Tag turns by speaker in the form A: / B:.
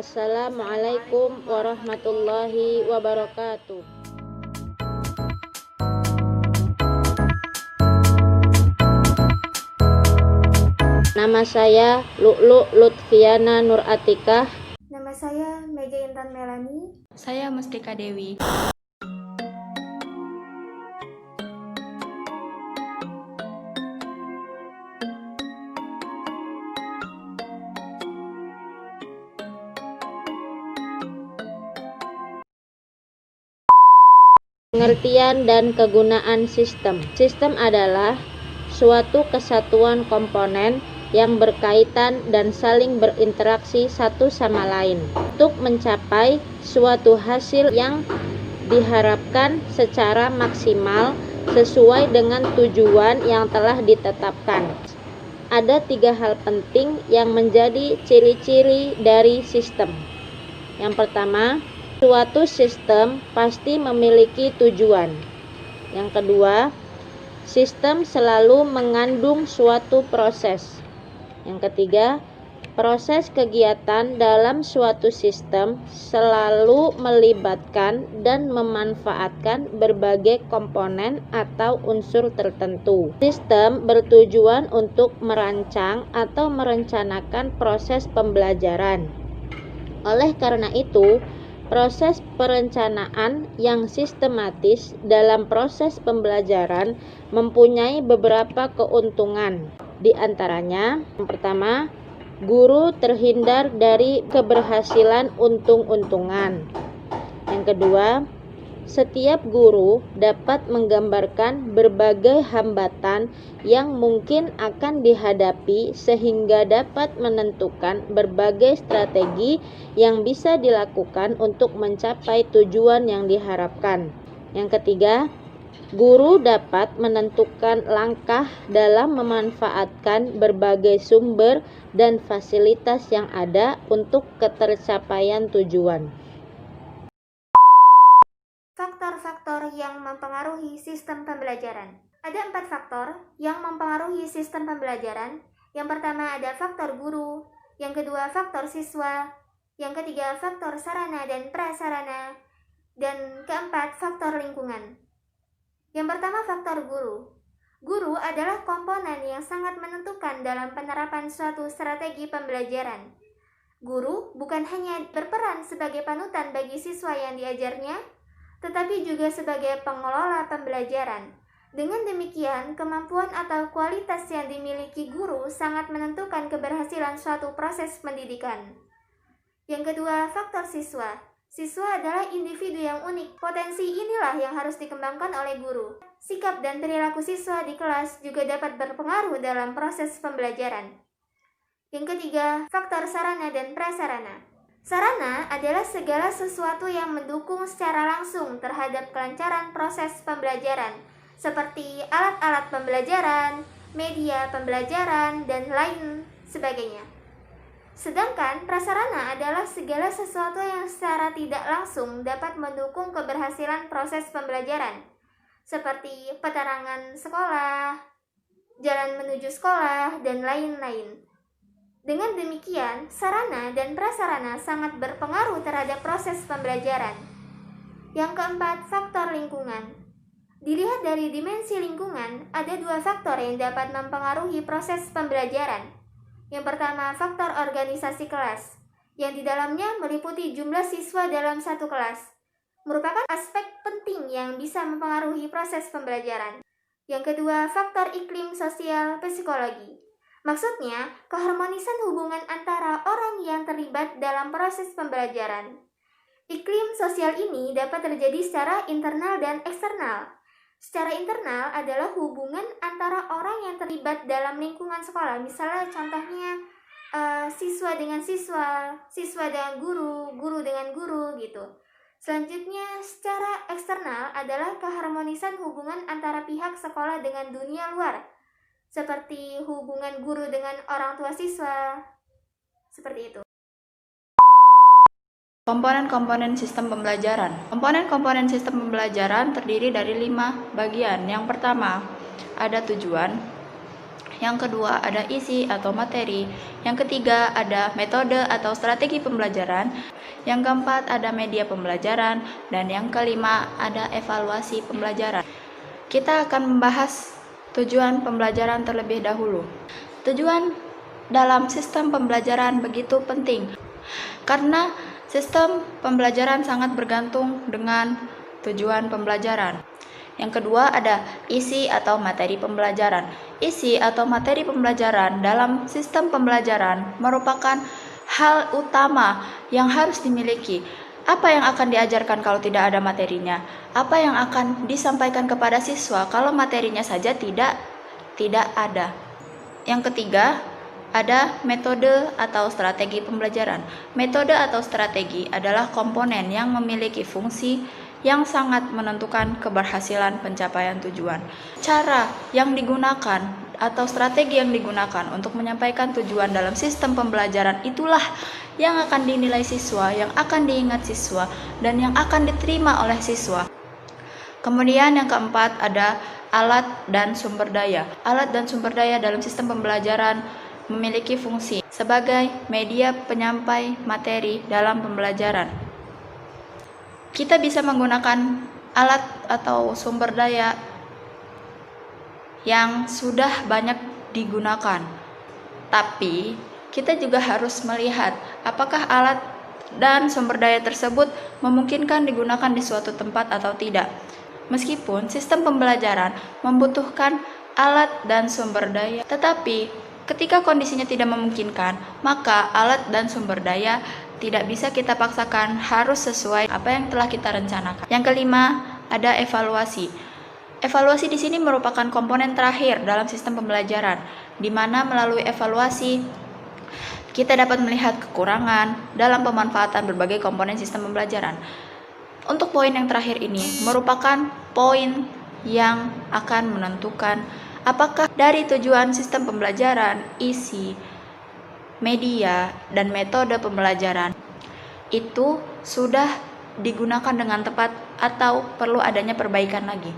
A: Assalamualaikum warahmatullahi wabarakatuh. Nama saya Lu'lu Lutfiana Nur Atikah.
B: Nama saya Mega Intan Melani.
C: Saya Mustika Dewi.
A: Pengertian dan kegunaan sistem. Sistem adalah suatu kesatuan komponen yang berkaitan dan saling berinteraksi satu sama lain untuk mencapai suatu hasil yang diharapkan secara maksimal sesuai dengan tujuan yang telah ditetapkan. Ada 3 hal penting yang menjadi ciri-ciri dari sistem. Yang pertama, suatu sistem pasti memiliki tujuan. Yang kedua, sistem selalu mengandung suatu proses. Yang ketiga, proses kegiatan dalam suatu sistem selalu melibatkan dan memanfaatkan berbagai komponen atau unsur tertentu. Sistem bertujuan untuk merancang atau merencanakan proses pembelajaran. Oleh karena itu, proses perencanaan yang sistematis dalam proses pembelajaran mempunyai beberapa keuntungan. Di antaranya, yang pertama, guru terhindar dari keberhasilan untung-untungan. Yang kedua, setiap guru dapat menggambarkan berbagai hambatan yang mungkin akan dihadapi sehingga dapat menentukan berbagai strategi yang bisa dilakukan untuk mencapai tujuan yang diharapkan. Yang ketiga, guru dapat menentukan langkah dalam memanfaatkan berbagai sumber dan fasilitas yang ada untuk ketercapaian tujuan.
B: Faktor-faktor yang mempengaruhi sistem pembelajaran. Ada 4 faktor yang mempengaruhi sistem pembelajaran. Yang pertama ada faktor guru, yang kedua faktor siswa, yang ketiga faktor sarana dan prasarana, dan keempat faktor lingkungan. Yang pertama faktor guru. Guru adalah komponen yang sangat menentukan dalam penerapan suatu strategi pembelajaran. Guru bukan hanya berperan sebagai panutan bagi siswa yang diajarnya, tetapi juga sebagai pengelola pembelajaran. Dengan demikian, kemampuan atau kualitas yang dimiliki guru sangat menentukan keberhasilan suatu proses pendidikan. Yang kedua, faktor siswa. Siswa adalah individu yang unik. Potensi inilah yang harus dikembangkan oleh guru. Sikap dan perilaku siswa di kelas juga dapat berpengaruh dalam proses pembelajaran. Yang ketiga, faktor sarana dan prasarana. Sarana adalah segala sesuatu yang mendukung secara langsung terhadap kelancaran proses pembelajaran, seperti alat-alat pembelajaran, media pembelajaran, dan lain sebagainya. Sedangkan prasarana adalah segala sesuatu yang secara tidak langsung dapat mendukung keberhasilan proses pembelajaran, seperti penerangan sekolah, jalan menuju sekolah, dan lain-lain. Dengan demikian, sarana dan prasarana sangat berpengaruh terhadap proses pembelajaran. Yang keempat, faktor lingkungan. Dilihat dari dimensi lingkungan, ada 2 faktor yang dapat mempengaruhi proses pembelajaran. Yang pertama, faktor organisasi kelas, yang di dalamnya meliputi jumlah siswa dalam satu kelas, merupakan aspek penting yang bisa mempengaruhi proses pembelajaran. Yang kedua, faktor iklim sosial psikologi. Maksudnya, keharmonisan hubungan antara orang yang terlibat dalam proses pembelajaran. Iklim sosial ini dapat terjadi secara internal dan eksternal. Secara internal adalah hubungan antara orang yang terlibat dalam lingkungan sekolah. Misalnya contohnya siswa dengan siswa, siswa dengan guru, guru dengan guru gitu. Selanjutnya, secara eksternal adalah keharmonisan hubungan antara pihak sekolah dengan dunia luar, seperti hubungan guru dengan orang tua siswa, seperti itu.
C: Komponen-komponen sistem pembelajaran. Komponen-komponen sistem pembelajaran terdiri dari 5 bagian. Yang pertama, ada tujuan. Yang kedua ada isi atau materi. Yang ketiga ada metode atau strategi pembelajaran. Yang keempat ada media pembelajaran. Dan yang kelima ada evaluasi pembelajaran. Kita akan membahas tujuan pembelajaran terlebih dahulu. Tujuan dalam sistem pembelajaran begitu penting karena sistem pembelajaran sangat bergantung dengan tujuan pembelajaran. Yang kedua ada isi atau materi pembelajaran. Isi atau materi pembelajaran dalam sistem pembelajaran merupakan hal utama yang harus dimiliki. Apa yang akan diajarkan kalau tidak ada materinya? Apa yang akan disampaikan kepada siswa kalau materinya saja tidak ada? Yang ketiga ada metode atau strategi pembelajaran. Metode atau strategi adalah komponen yang memiliki fungsi yang sangat menentukan keberhasilan pencapaian tujuan. Cara yang digunakan atau strategi yang digunakan untuk menyampaikan tujuan dalam sistem pembelajaran itulah yang akan dinilai siswa, yang akan diingat siswa, dan yang akan diterima oleh siswa. Kemudian yang keempat ada alat dan sumber daya. Alat dan sumber daya dalam sistem pembelajaran memiliki fungsi sebagai media penyampai materi dalam pembelajaran. Kita bisa menggunakan alat atau sumber daya yang sudah banyak digunakan. Tapi kita juga harus melihat apakah alat dan sumber daya tersebut memungkinkan digunakan di suatu tempat atau tidak. Meskipun sistem pembelajaran membutuhkan alat dan sumber daya, tetapi ketika kondisinya tidak memungkinkan, maka alat dan sumber daya tidak bisa kita paksakan, harus sesuai apa yang telah kita rencanakan. Yang kelima, ada evaluasi. Evaluasi di sini merupakan komponen terakhir dalam sistem pembelajaran, di mana melalui evaluasi kita dapat melihat kekurangan dalam pemanfaatan berbagai komponen sistem pembelajaran. Untuk poin yang terakhir ini merupakan poin yang akan menentukan apakah dari tujuan sistem pembelajaran, isi, media, dan metode pembelajaran itu sudah digunakan dengan tepat atau perlu adanya perbaikan lagi.